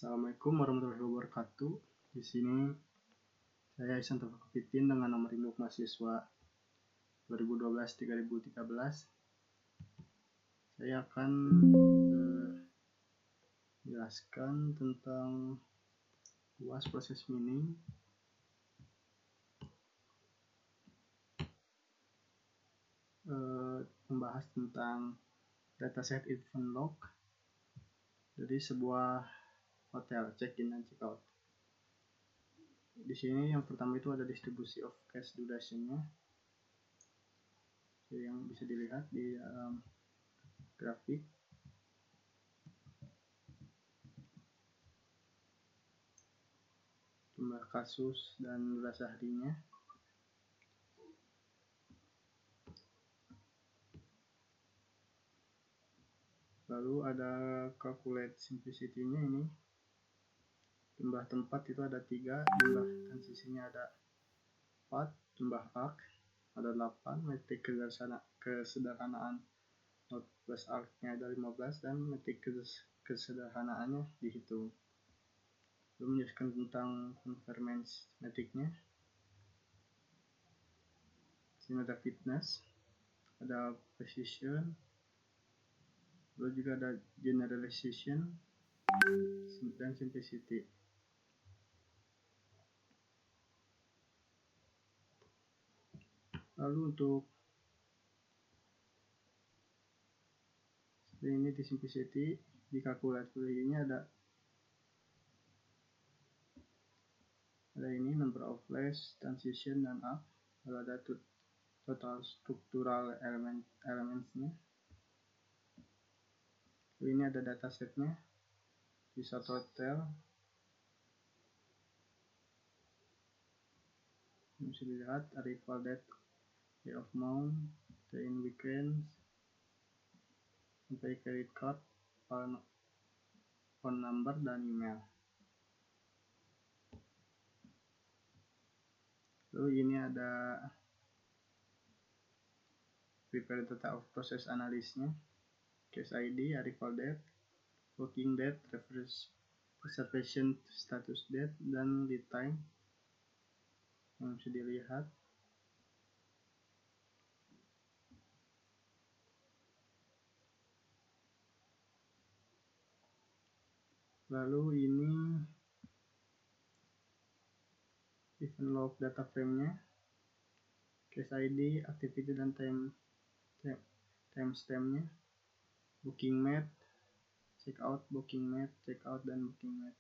Assalamualaikum warahmatullahi wabarakatuh. Di sini saya Isanto Fakupitin dengan nomor induk mahasiswa 2012-3013. Saya akan menjelaskan tentang UAS proses mining, membahas tentang dataset event log dari sebuah hotel check-in dan check-out. Di sini yang pertama itu ada distribusi of cash duration-nya yang bisa dilihat di dalam grafik. Jumlah kasus dan durasi harinya. Lalu ada calculate simplicity-nya ini. Jumlah tempat itu ada 3, jumlah transisinya ada 4, jumlah arc ada 8, metrik kesederhanaan node plus arc-nya ada 15, dan metrik kesederhanaannya dihitung. Lalu menjelaskan tentang convergence metriknya. Sini ada fitness, ada precision, lalu juga ada generalization dan simplicity. Lalu untuk ini di simplicity, di kalkulatornya ada ini number of layers, transition, dan up. Lalu ada total struktural elementsnya. Lalu ini ada datasetnya, bisa total. Bisa dilihat arrival date, day of month, day in weekends, sampai credit card, phone number, dan email. Lalu ini ada prepare data of process analysnya, case ID, arrival date, working date, reservation status date, dan lead time yang bisa dilihat. Lalu ini event log data frame-nya, case ID, activity, dan timestamp-nya, booking mate, checkout, booking mate, checkout, dan booking mate.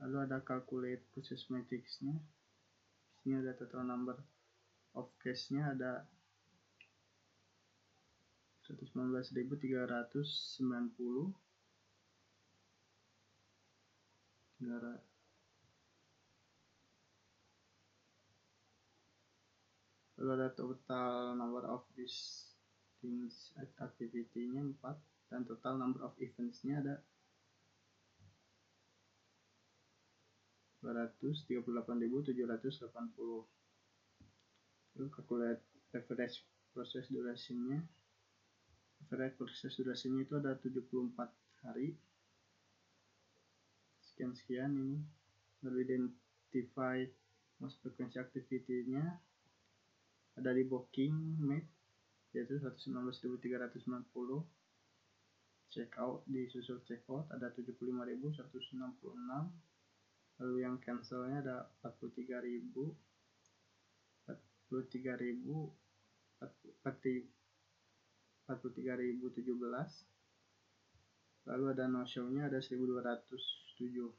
Lalu ada calculate process matrix-nya. Di sini ada total number of case-nya ada 119.390. Lalu ada total number of things activity-nya 4, dan total number of events-nya ada 238.780. Lalu calculate average process duration-nya. Average process duration-nya itu ada 74 hari. Sekian ini. Lalu identify most frequency activity-nya ada di booking mate, yaitu 119.390. Checkout disusul checkout ada 75.166. Lalu yang cancelnya ada 43.017. Lalu ada no show-nya ada 1.207.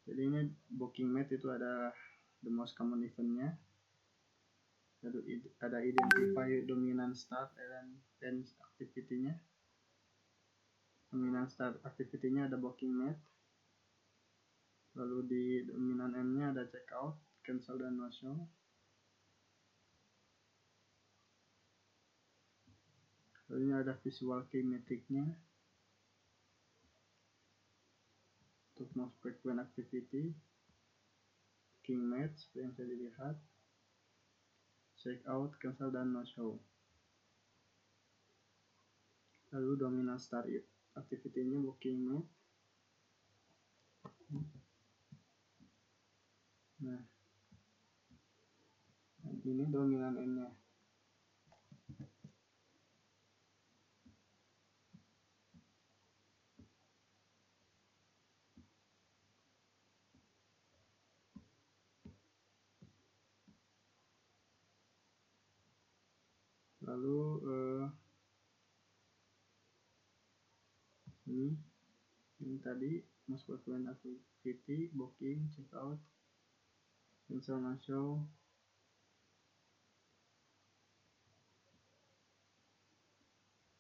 Jadi ini booking mate itu ada the most common event-nya. Lalu ada identify dominant start and end activity-nya. Dominant start activity-nya ada booking mate. Lalu di dominant end-nya ada checkout, cancel, dan no show. Lalu ini ada visual key metric-nya. Untuk most frequent activity, booking mate seperti yang bisa dilihat, check out, cancel, dan no show. Lalu dominant start activity-nya booking made. Nah, ini dominan N-nya. Lalu ini tadi most frequent activity, booking, check out, cancel, no show.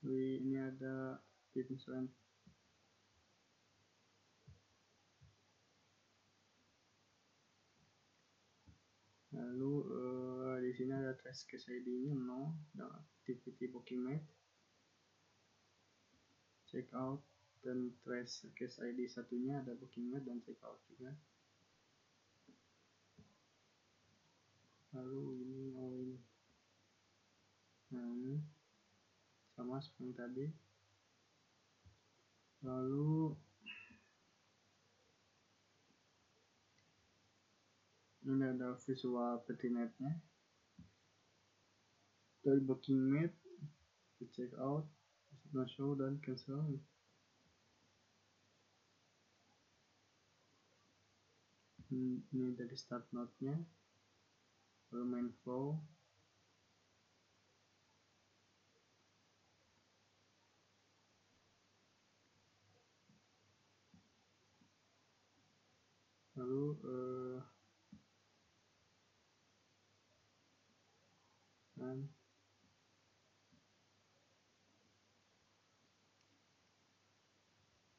Ini ada misalnya lalu di sini ada trace case ID-nya no, dan activity booking made, check out, dan trace case ID satunya ada booking made dan check out juga. Lalu ini ini. Nah, ini sama seperti tadi. Lalu ini ada visual petinet-nya. Dari booking made, check out, no show, dan cancel. Ini dari start note-nya, lalu main flow, lalu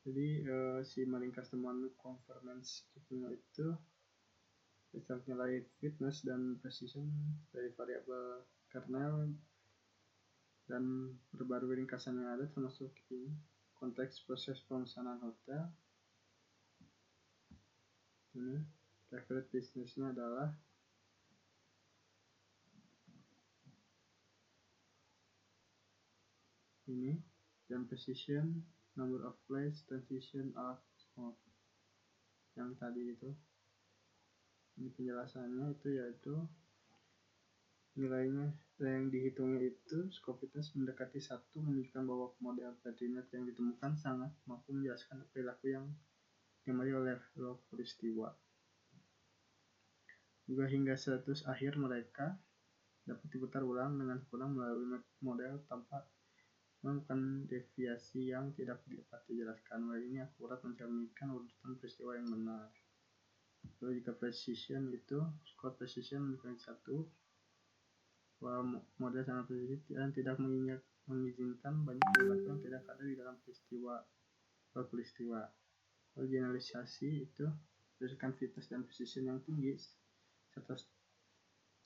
jadi si maling customer conformance checking itu berdasarkan nilai fitness dan precision dari variabel kernel dan perbarui ringkasan yang ada termasuk ini konteks proses pemesanan hotel. Ini favorite business-nya adalah ini, dan precision, number of place, transition of mode. Yang tadi itu. Ini penjelasannya itu yaitu nilainya yang dihitungnya itu scope fitness mendekati 1 menunjukkan bahwa model petinet yang ditemukan sangat mampu menjelaskan perilaku yang dimulai oleh level peristiwa. Juga hingga status akhir mereka dapat diputar ulang dengan sempurna melalui model tanpa melakukan deviasi yang tidak dapat dijelaskan. Model ini akurat mencerminkan urutan peristiwa yang benar. Lalu jika precision itu score precision menunjukkan 1 bahwa model sangat presisi dan tidak mengizinkan banyak perilaku yang tidak ada di dalam peristiwa. Lalu generalisasi itu berdasarkan fitness dan precision yang tinggi serta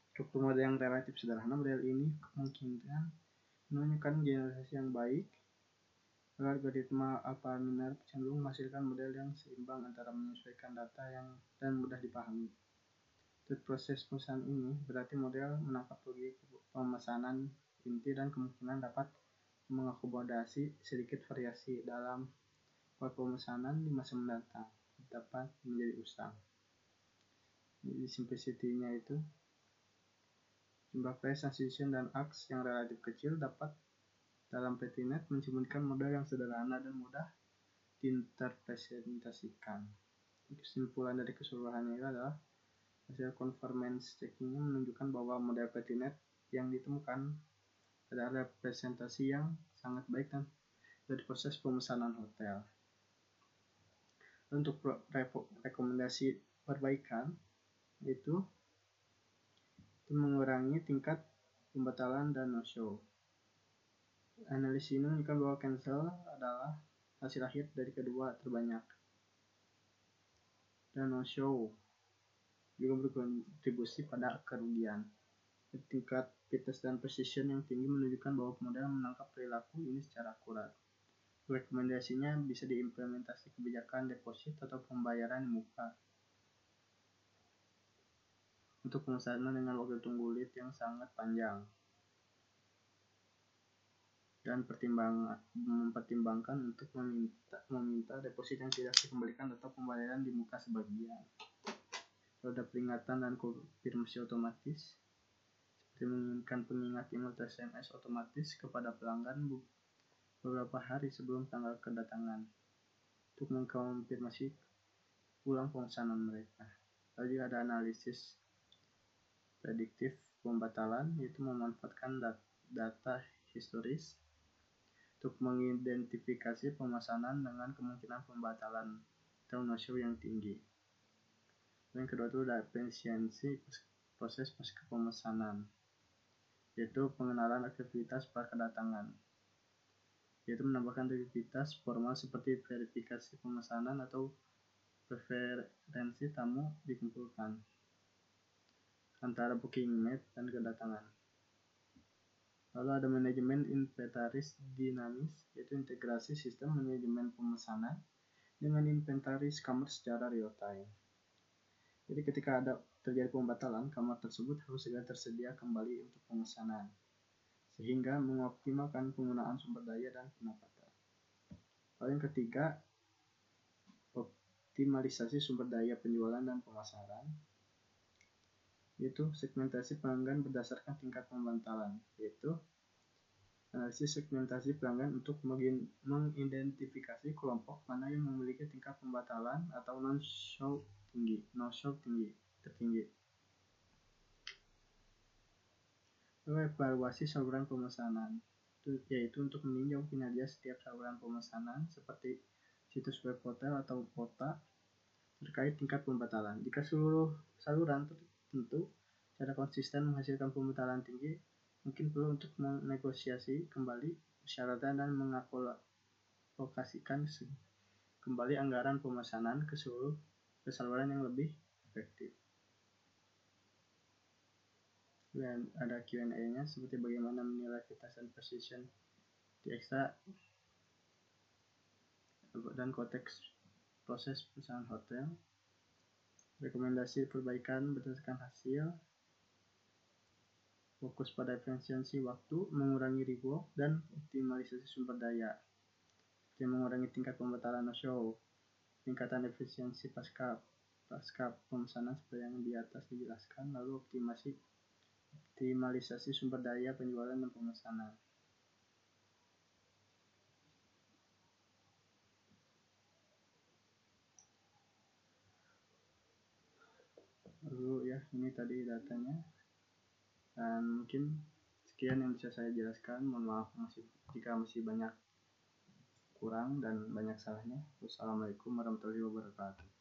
struktur model yang relatif sederhana, model ini kemungkinan menunjukkan generalisasi yang baik. Algoritma AlphaMiner cenderung menghasilkan model yang seimbang antara menyesuaikan data dan mudah dipahami. Untuk proses pemesanan ini berarti model menangkap logik pemesanan inti dan kemungkinan dapat mengakomodasi sedikit variasi dalam pola pemesanan di masa mendatang dapat menjadi usang. Di simplicity-nya itu jumlah place, transition, dan axe yang relatif kecil dapat dalam petinet mencerminkan model yang sederhana dan mudah diinterpretasikan. Kesimpulan dari keseluruhannya adalah hasil conformance checking menunjukkan bahwa model petinet yang ditemukan adalah representasi yang sangat baik dari proses pemesanan hotel. Untuk rekomendasi perbaikan itu mengurangi tingkat pembatalan dan no-show. Analisis ini menunjukkan bahwa cancel adalah hasil akhir dari kedua terbanyak, dan no-show juga berkontribusi pada kerugian. Tingkat fitness dan precision yang tinggi menunjukkan bahwa model menangkap perilaku ini secara akurat. Rekomendasinya bisa diimplementasi kebijakan deposit atau pembayaran muka. untuk pemesanan dengan waktu tunggu lead yang sangat panjang, dan mempertimbangkan untuk meminta deposit yang tidak dikembalikan atau pembayaran di muka sebagian. Roda peringatan dan konfirmasi otomatis, seperti menginginkan pengingat email atau SMS otomatis kepada pelanggan beberapa hari sebelum tanggal kedatangan untuk mengkonfirmasi ulang pemesanan mereka. Lalu juga ada analisis prediktif pembatalan, yaitu memanfaatkan data historis untuk mengidentifikasi pemesanan dengan kemungkinan pembatalan atau no-show yang tinggi. Yang kedua itu ada efisiensi proses pasca pemesanan, yaitu pengenalan aktivitas pra kedatangan, yaitu menambahkan aktivitas formal seperti verifikasi pemesanan atau preferensi tamu dikumpulkan antara booking made dan kedatangan. Lalu ada manajemen inventaris dinamis, yaitu integrasi sistem manajemen pemesanan dengan inventaris kamar secara real time. Jadi ketika ada terjadi pembatalan, kamar tersebut harus segera tersedia kembali untuk pemesanan, sehingga mengoptimalkan penggunaan sumber daya dan pendapatan. Lalu yang ketiga, optimalisasi sumber daya penjualan dan pemasaran, yaitu segmentasi pelanggan berdasarkan tingkat pembatalan, yaitu analisis segmentasi pelanggan untuk mengidentifikasi kelompok mana yang memiliki tingkat pembatalan atau no-show tertinggi. Lalu evaluasi saluran pemesanan, yaitu untuk meninjau kinerja setiap saluran pemesanan seperti situs web hotel atau kota terkait tingkat pembatalan. Jika seluruh saluran tertentu secara konsisten menghasilkan pembatalan tinggi, mungkin perlu untuk menegosiasi kembali persyaratan dan mengalokasikan kembali anggaran pemesanan ke saluran yang lebih efektif. Dan ada Q&A-nya seperti bagaimana menilai vitas dan precision di ekstra dan konteks proses pemesanan hotel, rekomendasi perbaikan berdasarkan hasil, fokus pada efisiensi waktu, mengurangi rework, dan optimalisasi sumber daya, yang mengurangi tingkat pembatalan no-show, peningkatan efisiensi pasca pemesanan seperti yang di atas dijelaskan, lalu optimalisasi sumber daya penjualan dan pemesanan. Lalu ya, ini tadi datanya, dan mungkin sekian yang bisa saya jelaskan. Mohon maaf jika masih banyak kurang dan banyak salahnya. Wassalamualaikum warahmatullahi wabarakatuh.